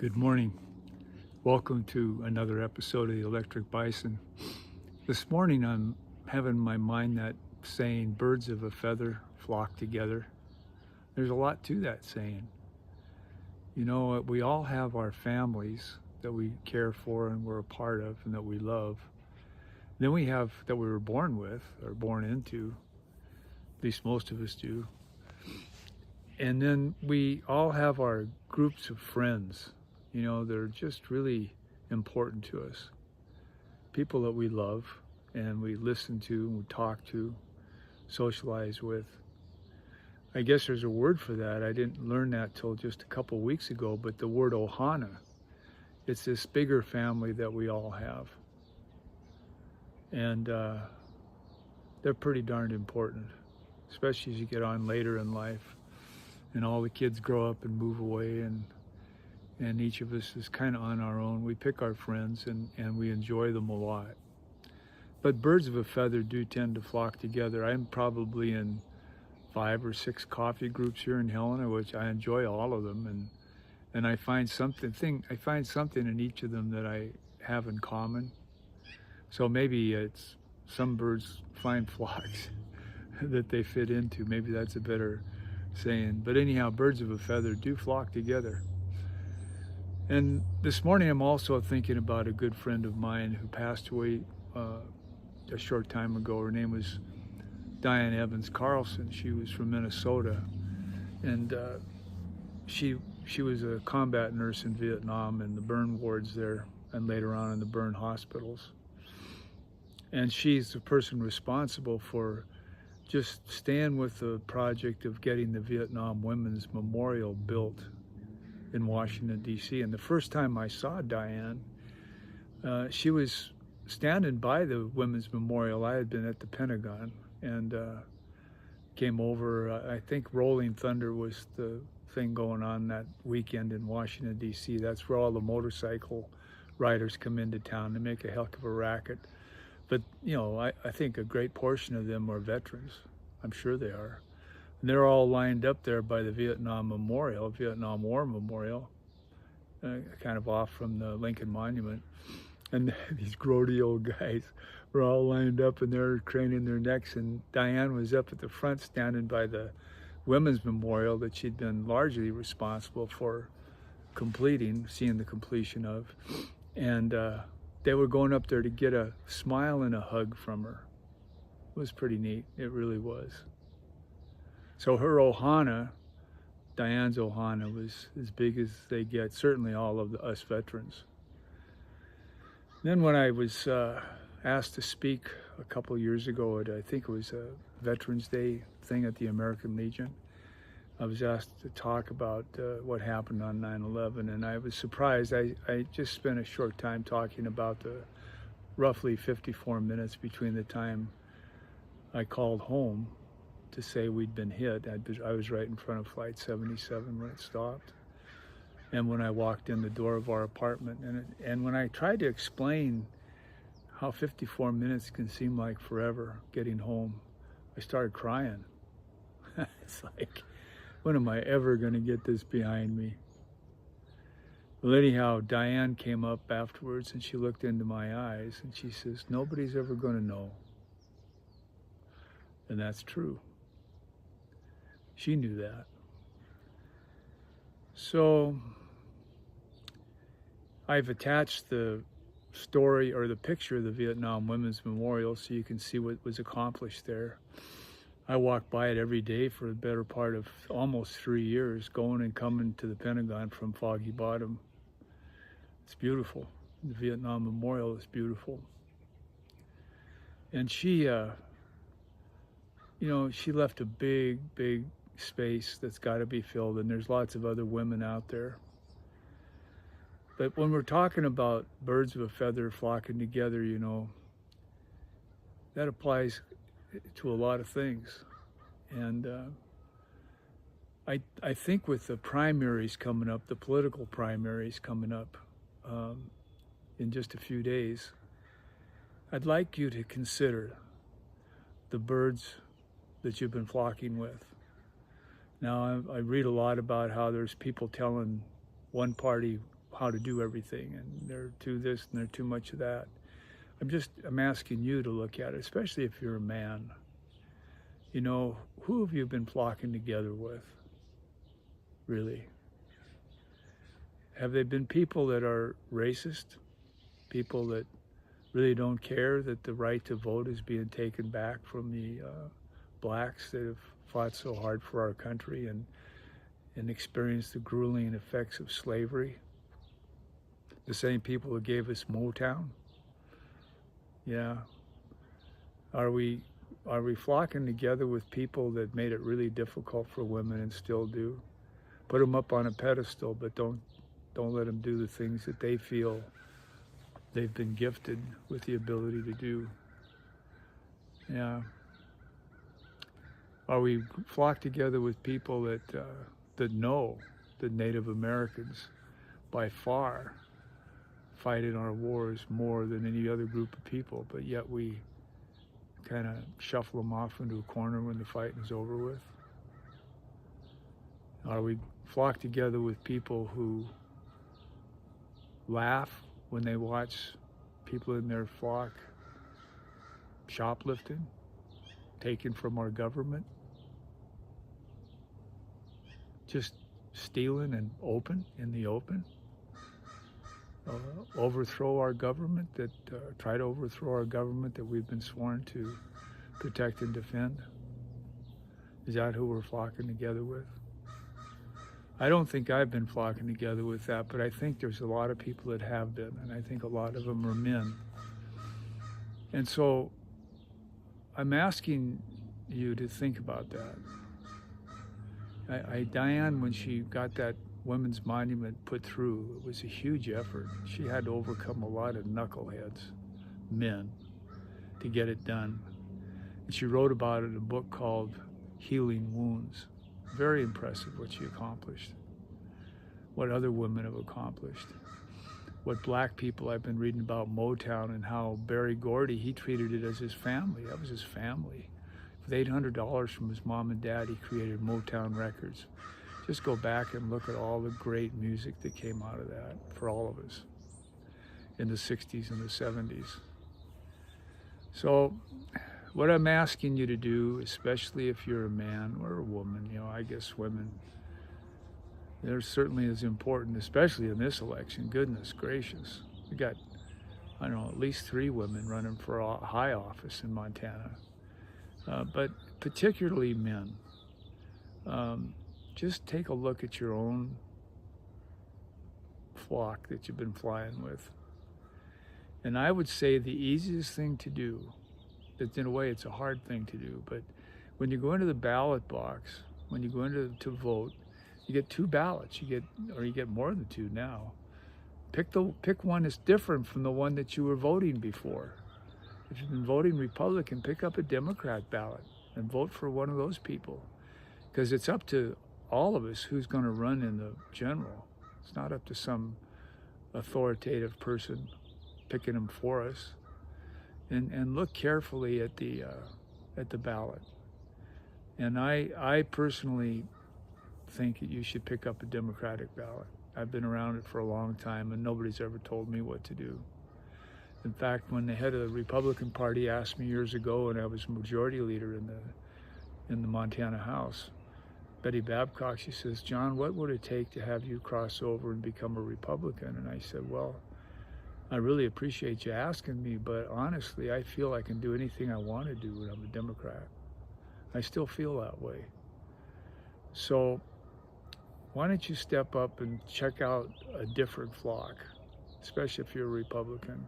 Good morning. Welcome to another episode of the Electric Bison. This morning I'm having in my mind that saying, birds of a feather flock together. There's a lot to that saying. You know, we all have our families that we care for and we're a part of and that we love. Then we have that we were born with or born into, at least most of us do. And then we all have our groups of friends. You know, they're just really important to us. People that we love and we listen to and we talk to, socialize with. I guess there's a word for that. I didn't learn that till just a couple weeks ago, but the word ohana. It's this bigger family that we all have. And they're pretty darned important, especially as you get on later in life and all the kids grow up and move away and each of us is kind of on our own. We pick our friends and we enjoy them a lot. But birds of a feather do tend to flock together. I'm probably in 5 or 6 coffee groups here in Helena, which I enjoy all of them, and I find something in each of them that I have in common. So maybe it's some birds find flocks that they fit into. Maybe that's a better saying. But anyhow, birds of a feather do flock together. And this morning I'm also thinking about a good friend of mine who passed away a short time ago. Her name was Diane Evans Carlson. She was from Minnesota, and she was a combat nurse in Vietnam in the burn wards there and later on in the burn hospitals. And she's the person responsible for just staying with the project of getting the Vietnam Women's Memorial built in Washington, D.C. And the first time I saw Diane, she was standing by the Women's Memorial. I had been at the Pentagon and came over. I think Rolling Thunder was the thing going on that weekend in Washington, D.C. That's where all the motorcycle riders come into town to make a heck of a racket. But, you know, I think a great portion of them are veterans. I'm sure they are. And they're all lined up there by the Vietnam Memorial, Vietnam War Memorial, kind of off from the Lincoln Monument. And these grody old guys were all lined up and they're craning their necks. And Diane was up at the front standing by the Women's Memorial that she'd been largely responsible for seeing the completion of. And they were going up there to get a smile and a hug from her. It was pretty neat. It really was. So her ohana, Diane's ohana, was as big as they get, certainly all of us veterans. Then when I was asked to speak a couple years ago at, I think it was a Veterans Day thing at the American Legion, I was asked to talk about what happened on 9/11, and I was surprised. I just spent a short time talking about the roughly 54 minutes between the time I called home to say we'd been hit. I was right in front of Flight 77 when it stopped, and when I walked in the door of our apartment. And when I tried to explain how 54 minutes can seem like forever getting home, I started crying. It's like, when am I ever going to get this behind me? Well, anyhow, Diane came up afterwards and she looked into my eyes and she says, nobody's ever going to know. And that's true. She knew that. So I've attached the story or the picture of the Vietnam Women's Memorial so you can see what was accomplished there. I walk by it every day for the better part of almost 3 years, going and coming to the Pentagon from Foggy Bottom. It's beautiful. The Vietnam Memorial is beautiful. And she, she left a big, big space that's got to be filled, and there's lots of other women out there. But when we're talking about birds of a feather flocking together, you know, that applies to a lot of things. And I think with the primaries coming up, the political primaries coming up in just a few days, I'd like you to consider the birds that you've been flocking with. Now, I read a lot about how there's people telling one party how to do everything, and they're too this and they're too much of that. I'm asking you to look at it, especially if you're a man. You know, who have you been flocking together with, really? Have they been people that are racist? People that really don't care that the right to vote is being taken back from the blacks that have fought so hard for our country and experienced the grueling effects of slavery? The same people who gave us Motown? Yeah. Are we flocking together with people that made it really difficult for women and still do? Put them up on a pedestal, but don't let them do the things that they feel they've been gifted with the ability to do. Yeah. Are we flocked together with people that know that Native Americans by far fight in our wars more than any other group of people, but yet we kind of shuffle them off into a corner when the fighting is over with? Are we flocked together with people who laugh when they watch people in their flock shoplifting, taken from our government, just stealing and in the open? Overthrow our government, try to overthrow our government that we've been sworn to protect and defend? Is that who we're flocking together with? I don't think I've been flocking together with that, but I think there's a lot of people that have been, and I think a lot of them are men. And so I'm asking you to think about that. Diane, when she got that women's monument put through, it was a huge effort. She had to overcome a lot of knuckleheads, men, to get it done. And she wrote about it in a book called Healing Wounds. Very impressive what she accomplished, what other women have accomplished, what black people, I've been reading about Motown and how Berry Gordy, he treated it as his family. That was his family. With $800 from his mom and dad, he created Motown Records. Just go back and look at all the great music that came out of that for all of us in the 60s and the 70s. So what I'm asking you to do, especially if you're a man or a woman, you know, I guess women, they're certainly as important, especially in this election. Goodness gracious. We got, I don't know, at least 3 women running for a high office in Montana. But particularly men. Just take a look at your own flock that you've been flying with. And I would say the easiest thing to do, that in a way it's a hard thing to do, but when you go into the ballot box, when you go into to vote, you get 2 ballots. You get more than 2 now. Pick one that's different from the one that you were voting before. If you've been voting Republican, pick up a Democrat ballot and vote for one of those people, because it's up to all of us who's going to run in the general. It's not up to some authoritative person picking them for us. And look carefully at the ballot. And I personally think that you should pick up a Democratic ballot. I've been around it for a long time, and nobody's ever told me what to do. In fact, when the head of the Republican Party asked me years ago, and I was majority leader in the Montana House, Betty Babcock, she says, "John, what would it take to have you cross over and become a Republican?" And I said, "Well, I really appreciate you asking me, but honestly, I feel I can do anything I want to do when I'm a Democrat." I still feel that way. So why don't you step up and check out a different flock, especially if you're a Republican,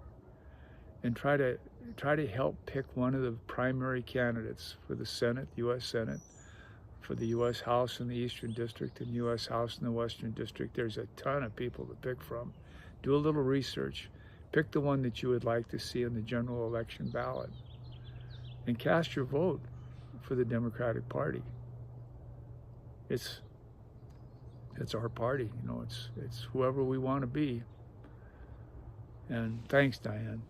and try to help pick one of the primary candidates for the Senate, U.S. Senate, for the U.S. House in the Eastern District and U.S. House in the Western District. There's a ton of people to pick from. Do a little research. Pick the one that you would like to see on the general election ballot, and cast your vote for the Democratic Party. It's our party, you know, it's whoever we want to be. And thanks, Diane.